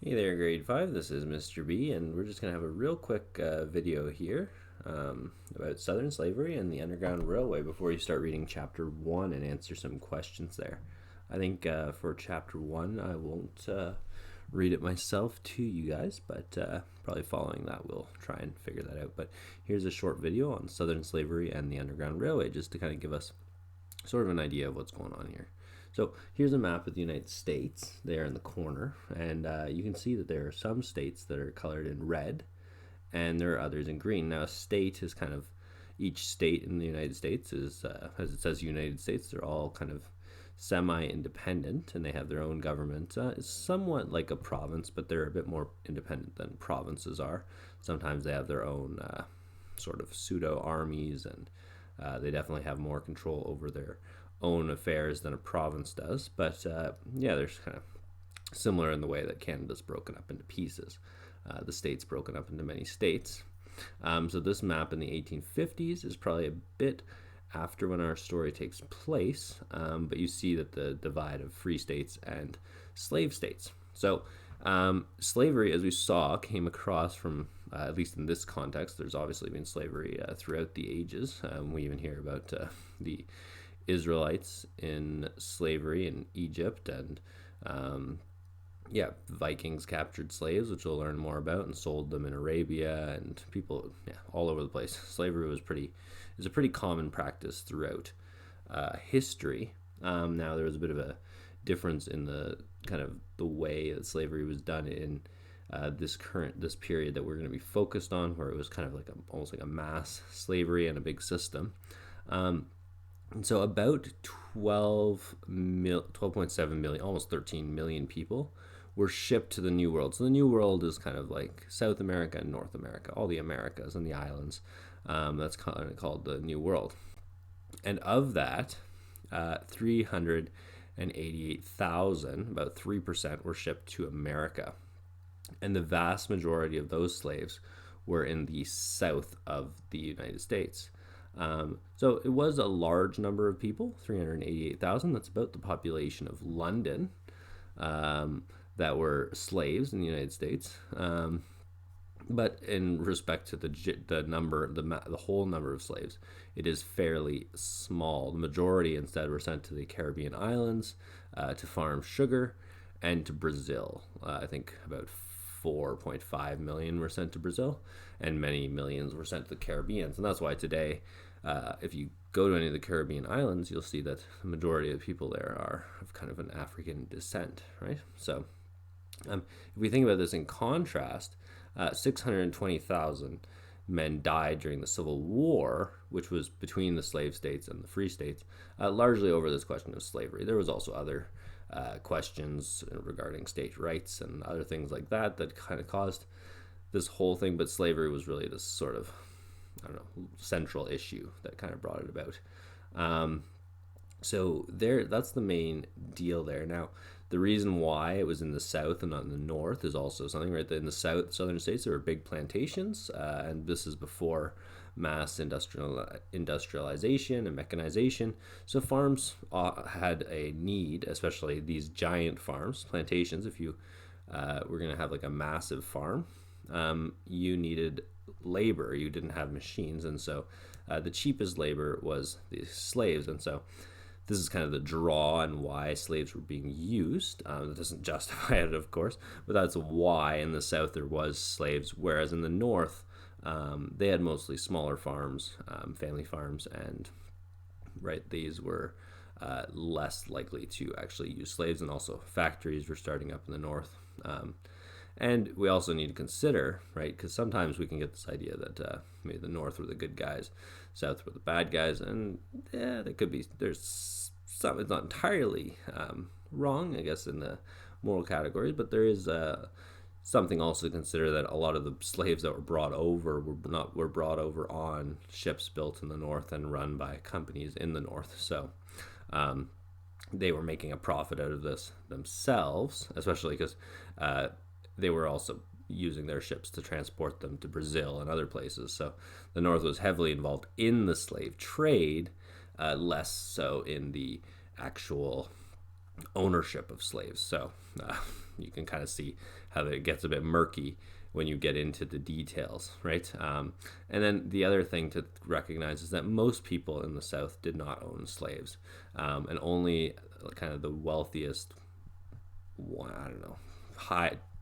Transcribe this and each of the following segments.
Hey there, grade 5. This is Mr. B, and we're just going to have a real quick video here about Southern slavery and the Underground Railway before you start reading Chapter 1 and answer some questions there. I think for Chapter 1, I won't read it myself to you guys, but probably following that, we'll try and figure that out. But here's a short video on Southern slavery and the Underground Railway just to kind of give us sort of an idea of what's going on here. So here's a map of the United States there in the corner, and you can see that there are some states that are colored in red, and there are others in green. Now, a state is kind of, each state in the United States is, as it says United States, they're all kind of semi-independent, and they have their own government. It's somewhat like a province, but they're a bit more independent than provinces are. Sometimes they have their own sort of pseudo-armies, and they definitely have more control over their own affairs than a province does. But yeah, they're kind of similar in the way that Canada's broken up into pieces. The state's broken up into many states. So this map in the 1850s is probably a bit after when our story takes place, but you see that the divide of free states and slave states. So slavery, as we saw, came across from, at least in this context, there's obviously been slavery throughout the ages. We even hear about the Israelites in slavery in Egypt, and Vikings captured slaves, which we'll learn more about, and sold them in Arabia, and people all over the place. Slavery is a pretty common practice throughout history. Now there was a bit of a difference in the kind of the way that slavery was done in this period that we're going to be focused on, where it was kind of like almost like a mass slavery and a big system. And so about 12.7 million, almost 13 million people were shipped to the New World. So the New World is kind of like South America and North America, all the Americas and the islands. That's kind of called the New World. And of that, 388,000, about 3%, were shipped to America. And the vast majority of those slaves were in the south of the United States. So it was a large number of people, 388,000. That's about the population of London that were slaves in the United States. But in respect to the number, the whole number of slaves, it is fairly small. The majority instead were sent to the Caribbean islands to farm sugar, and to Brazil. I think about 4.5 million were sent to Brazil, and many millions were sent to the Caribbean. And that's why today, if you go to any of the Caribbean islands, you'll see that the majority of the people there are of kind of an African descent, right? So if we think about this in contrast, 620,000 men died during the Civil War, which was between the slave states and the free states, largely over this question of slavery. There was also other questions regarding state rights and other things like that kind of caused this whole thing, but slavery was really this sort of, central issue that kind of brought it about. So that's the main deal there. Now, the reason why it was in the south and not in the north is also something, right? In the southern states, there were big plantations, and this is before mass industrialization and mechanization. So farms had a need, especially these giant farms, plantations. If you were going to have like a massive farm, you needed labor. You didn't have machines, and so the cheapest labor was the slaves. And so this is kind of the draw and why slaves were being used. That doesn't justify it, of course, but that's why in the south there was slaves, whereas in the north they had mostly smaller farms, family farms, and these were less likely to actually use slaves, and also factories were starting up in the north. And we also need to consider, right, because sometimes we can get this idea that maybe the north were the good guys, south were the bad guys, and there's some, it's not entirely wrong, I guess, in the moral categories, but there is something also to consider, that a lot of the slaves that were brought over were brought over on ships built in the north and run by companies in the north. So they were making a profit out of this themselves, especially because they were also using their ships to transport them to Brazil and other places. So the North was heavily involved in the slave trade, less so in the actual ownership of slaves. So you can kind of see how it gets a bit murky when you get into the details, right? And then the other thing to recognize is that most people in the South did not own slaves, and only kind of the wealthiest, I don't know,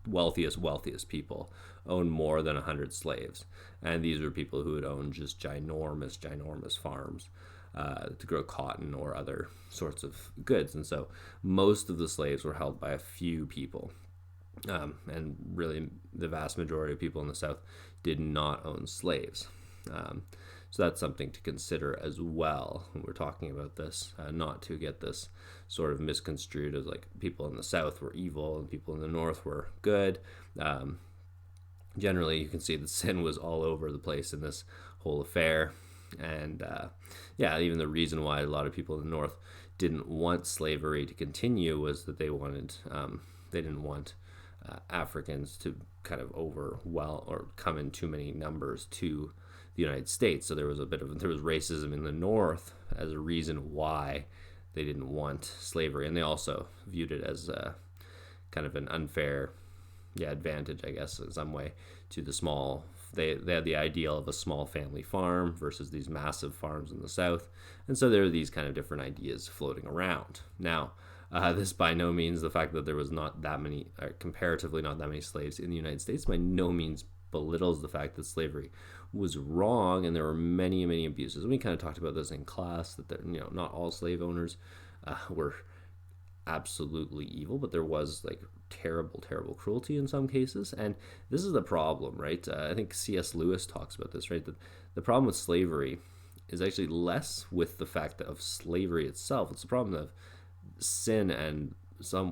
wealthiest people owned more than 100 slaves. And these were people who had owned just ginormous farms to grow cotton or other sorts of goods. And so most of the slaves were held by a few people. And really, the vast majority of people in the South did not own slaves. So that's something to consider as well when we're talking about this, not to get this sort of misconstrued as like people in the South were evil and people in the North were good. Generally, you can see that sin was all over the place in this whole affair. And even the reason why a lot of people in the North didn't want slavery to continue was that they didn't want Africans to kind of overwhelm or come in too many numbers to the United States. So there was racism in the North as a reason why they didn't want slavery, and they also viewed it as kind of an unfair advantage, I guess, in some way to the small. They had the ideal of a small family farm versus these massive farms in the South, and so there are these kind of different ideas floating around. Now, this by no means, the fact that there was not that many, comparatively not that many slaves in the United States, by no means belittles the fact that slavery was wrong and there were many abuses. And we kind of talked about this in class, that not all slave owners were absolutely evil, but there was like terrible cruelty in some cases. And this is the problem, right? I think C.S. Lewis talks about this, right? That the problem with slavery is actually less with the fact of slavery itself. It's the problem of sin, and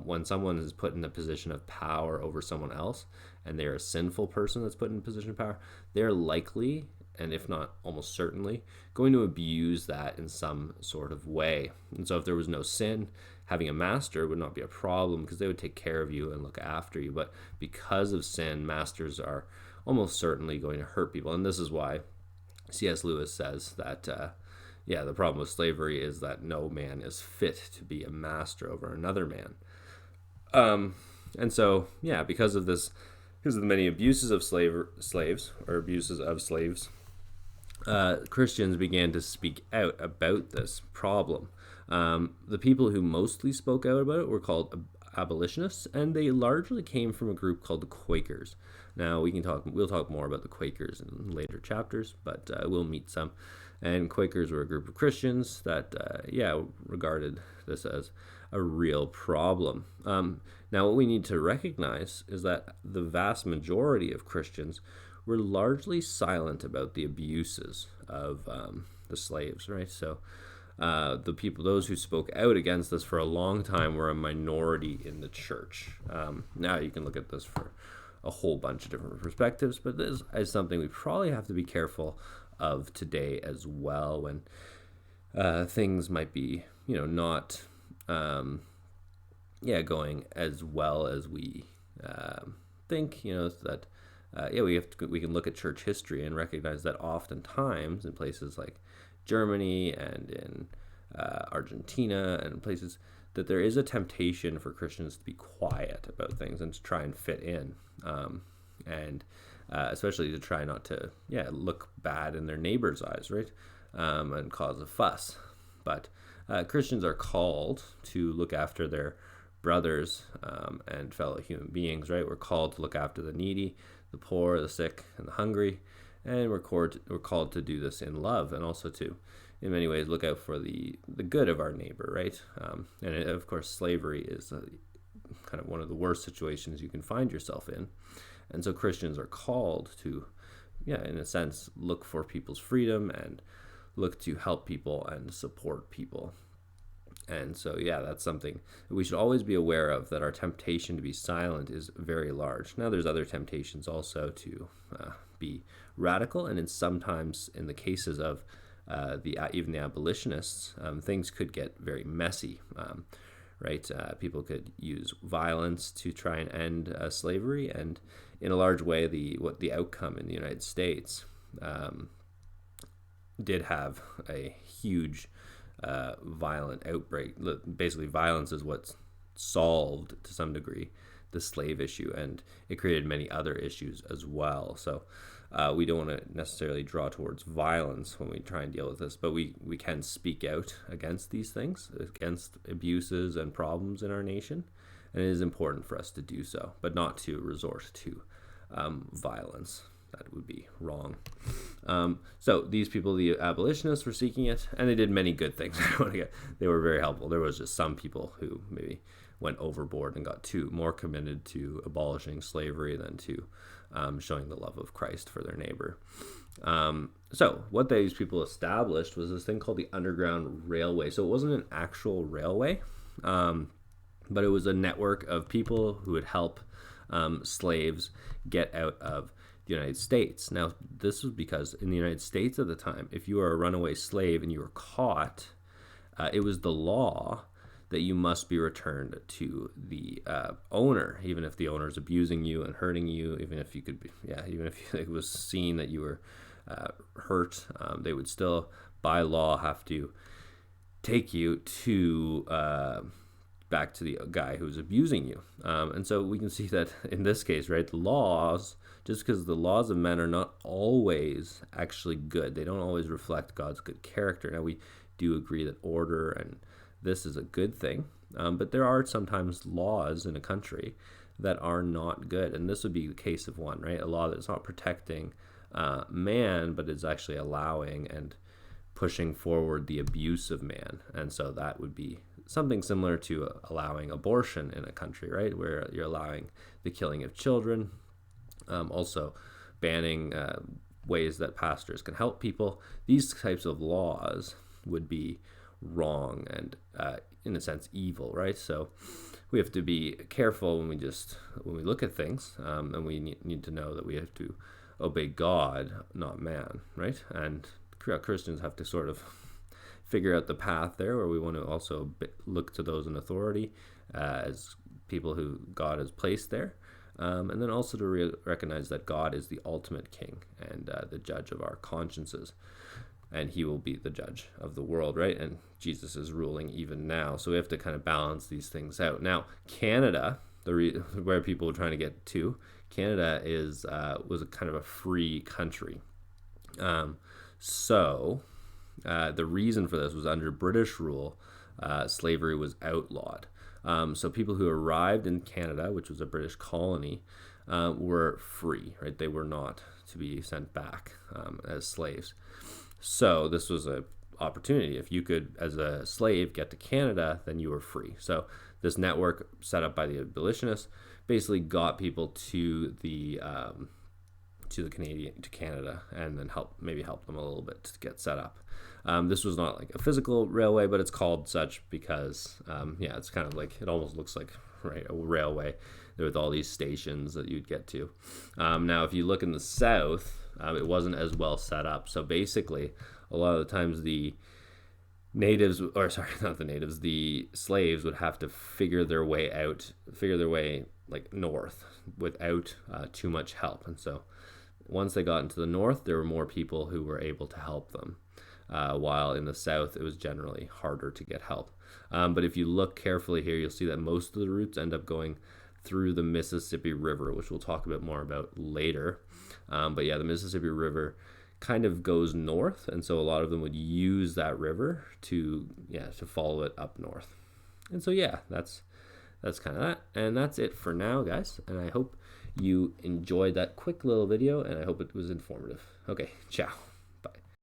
when someone is put in a position of power over someone else and they're a sinful person that's put in a position of power, they're likely, and if not almost certainly, going to abuse that in some sort of way. And so if there was no sin, having a master would not be a problem because they would take care of you and look after you. But because of sin, masters are almost certainly going to hurt people. And this is why C.S. Lewis says that the problem with slavery is that no man is fit to be a master over another man. And so, because of the many abuses of slaves, Christians began to speak out about this problem. The people who mostly spoke out about it were called abolitionists, and they largely came from a group called the Quakers. Now we'll talk more about the Quakers in later chapters, but we'll meet some. And Quakers were a group of Christians that, regarded this as a real problem. Now, what we need to recognize is that the vast majority of Christians were largely silent about the abuses of the slaves, right? So those who spoke out against this for a long time were a minority in the church. Now you can look at this for a whole bunch of different perspectives, but this is something we probably have to be careful of today as well, when things might be, not going as well as we think. That we can look at church history and recognize that oftentimes in places like Germany and in Argentina and places, that there is a temptation for Christians to be quiet about things and to try and fit in, and especially to try not to look bad in their neighbor's eyes, right, and cause a fuss. But Christians are called to look after their brothers and fellow human beings, right? We're called to look after the needy, the poor, the sick, and the hungry, and we're called to do this in love, and also to, in many ways, look out for the good of our neighbor, right? And of course, slavery is kind of one of the worst situations you can find yourself in. And so Christians are called to, in a sense, look for people's freedom and look to help people and support people. And so, that's something that we should always be aware of, that our temptation to be silent is very large. Now, there's other temptations also to be radical, and sometimes in the cases of even the abolitionists, things could get very messy. Right? People could use violence to try and end slavery, and in a large way, the outcome in the United States did have a huge violent outbreak. Basically, violence is what solved, to some degree, the slave issue, and it created many other issues as well. So we don't want to necessarily draw towards violence when we try and deal with this, but we can speak out against these things, against abuses and problems in our nation, and it is important for us to do so, but not to resort to violence. That would be wrong. So these people, the abolitionists, were seeking it, and they did many good things. They were very helpful. There was just some people who maybe went overboard and got more committed to abolishing slavery than to showing the love of Christ for their neighbor. So what these people established was this thing called the Underground Railway. So it wasn't an actual railway, but it was a network of people who would help slaves get out of the United States. Now, this was because in the United States at the time, if you were a runaway slave and you were caught, it was the law that you must be returned to the owner, even if the owner is abusing you and hurting you, even if it was seen that you were hurt, they would still, by law, have to take you to back to the guy who's abusing you. And so we can see that in this case, right, the laws, just because the laws of men are not always actually good, they don't always reflect God's good character. Now, we do agree that order and this is a good thing, but there are sometimes laws in a country that are not good, and this would be the case of one, right? A law that's not protecting man, but is actually allowing and pushing forward the abuse of man. And so that would be something similar to allowing abortion in a country, right, where you're allowing the killing of children, also banning ways that pastors can help people. These types of laws would be wrong and in a sense evil, right? So we have to be careful when we look at things, and we need to know that we have to obey God, not man, right? And Christians have to sort of figure out the path there, where we want to also look to those in authority as people who God has placed there, and then also to recognize that God is the ultimate king and the judge of our consciences, and he will be the judge of the world, right? And Jesus is ruling even now, so we have to kind of balance these things out. Now, Canada, where people were trying to get to, Canada was a kind of a free country. So the reason for this was under British rule, slavery was outlawed. So people who arrived in Canada, which was a British colony, were free, right? They were not to be sent back as slaves. So this was an opportunity. If you could, as a slave, get to Canada, then you were free. So this network set up by the abolitionists basically got people to Canada, and then maybe help them a little bit to get set up. This was not like a physical railway, but it's called such because it's kind of like, it almost looks like, right, a railway with all these stations that you'd get to. Now, if you look in the South, it wasn't as well set up. So basically, a lot of the times the slaves would have to figure their way like north without too much help. And so once they got into the north, there were more people who were able to help them, while in the South, it was generally harder to get help. But if you look carefully here, you'll see that most of the routes end up going through the Mississippi River, which we'll talk a bit more about later. But yeah, the Mississippi River kind of goes north, and so a lot of them would use that river to follow it up north. And so yeah, that's kind of that, and that's it for now, guys. And I hope you enjoyed that quick little video, and I hope it was informative. Okay, ciao.